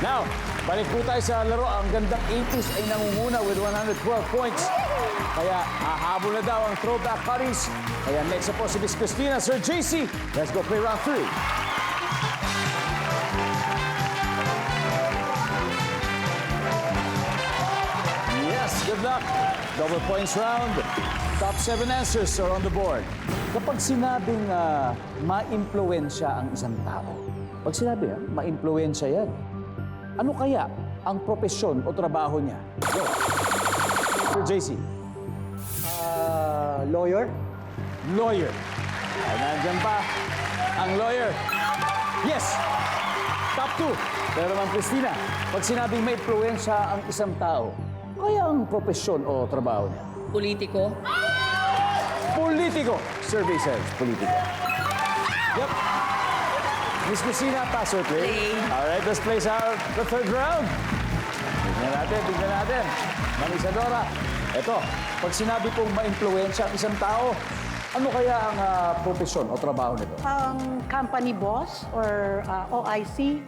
Now, balik po tayo sa laro. Ang gandang 80s ay nangunguna with 112 points. Kaya hahabol na daw ang throwback Hotties. Kaya next na po si Miss Christina, Sir JC. Let's go play round 3. Yes, good luck. Double points round. Top 7 answers are on the board. Kapag sinabing ma-impluensya ang isang tao, pag sinabi ma-impluensya yan, ano kaya ang profesyon o trabaho niya? Go. Sir JC. Lawyer? Lawyer. Ay, nandyan pa ang lawyer. Yes! Top 2. Pero naman, Christina, pag sinabing may impluensya ang isang tao, kaya ang profesyon o trabaho niya? Politiko. Politiko. Survey says politiko. Yep. Miss Christina, pass or play? Play. All right, let's play the third round. Tignan natin. Ma'am Isadora, eto, pag sinabi pong ma-impluensya ang isang tao, ano kaya ang profesyon o trabaho nito? Company boss or OIC.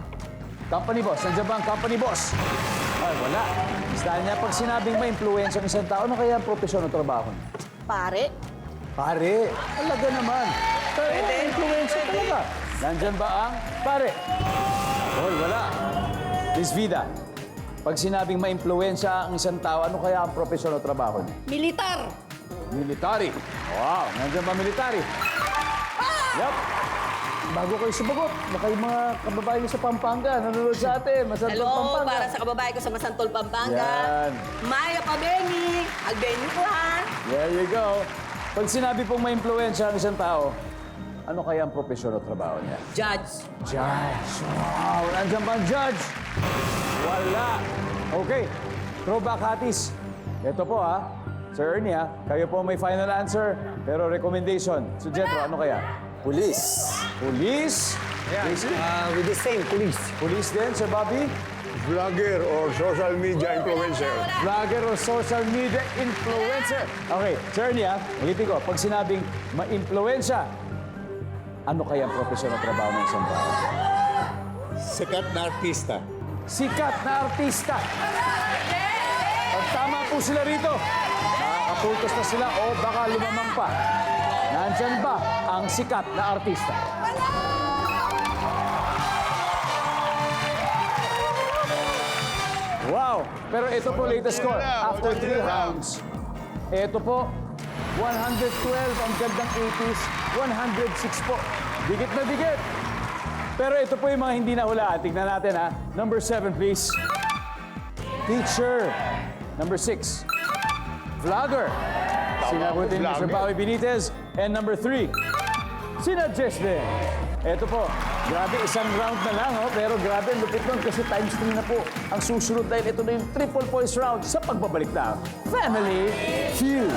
Company boss. Nandiyan ba ang company boss? Ay, wala. Dahil niya, pag sinabing ma-impluensya ang isang tao, ano kaya ang profesyon o trabaho niya? Pare. Pare. Talaga naman. Pwede. Influensya talaga. Nandyan ba ang pare? Hoy, wala. Miss Vida, pag sinabing ma-impluensya ang isang tao, ano kaya ang profesyon o trabaho niya? Militar. Military. Wow, nandyan ba military? Yup. Bago kayo sumagot, baka yung mga kababayan niyo sa Pampanga, nanonood sa atin, Masantol, Hello, Pampanga. para sa kababae ko sa Masantol, Pampanga. Yan. Maya Pabeni, Albenio ko ha. There you go. Pag sinabi pong ma-impluensya ang isang tao, ano kaya ang profesyon o trabaho niya? Judge. Judge. Wow, nandiyan ba ang judge? Wala. Okay, throwback Hotties. Ito po Sir Ernie kayo po may final answer. Pero recommendation, Sujetro, ano kaya? Police. Police? Police? With the same, police. Police din, Sir Bobby? Vlogger or social media influencer. Vlogger o social media influencer. Okay, Sir Ernie ulitin ko, pag sinabing ma-influensya, ano kaya ang profesyon o trabaho ng isang tao? Sikat na artista. Sikat na artista. Pag tama po sila rito, nakakapultos na sila o baka lumamang pa. Nandyan ba ang sikat na artista? Wow! Pero ito po latest score. After 3 rounds, ito po, 112 ang gandang 80s, 106 po. Dikit na dikit. Pero ito po yung mga hindi nahulaan. Tignan natin Number 7, please. Teacher. Number 6. Vlogger. Sinabutin ni Sir Bobby Benitez. And number 3. Sina Jess din. Ito po. Grabe, isang round na lang, pero grabe, lupit nun kasi times 3 na po ang susunod dahil ito na yung triple points round sa pagbabalik na Family Feud.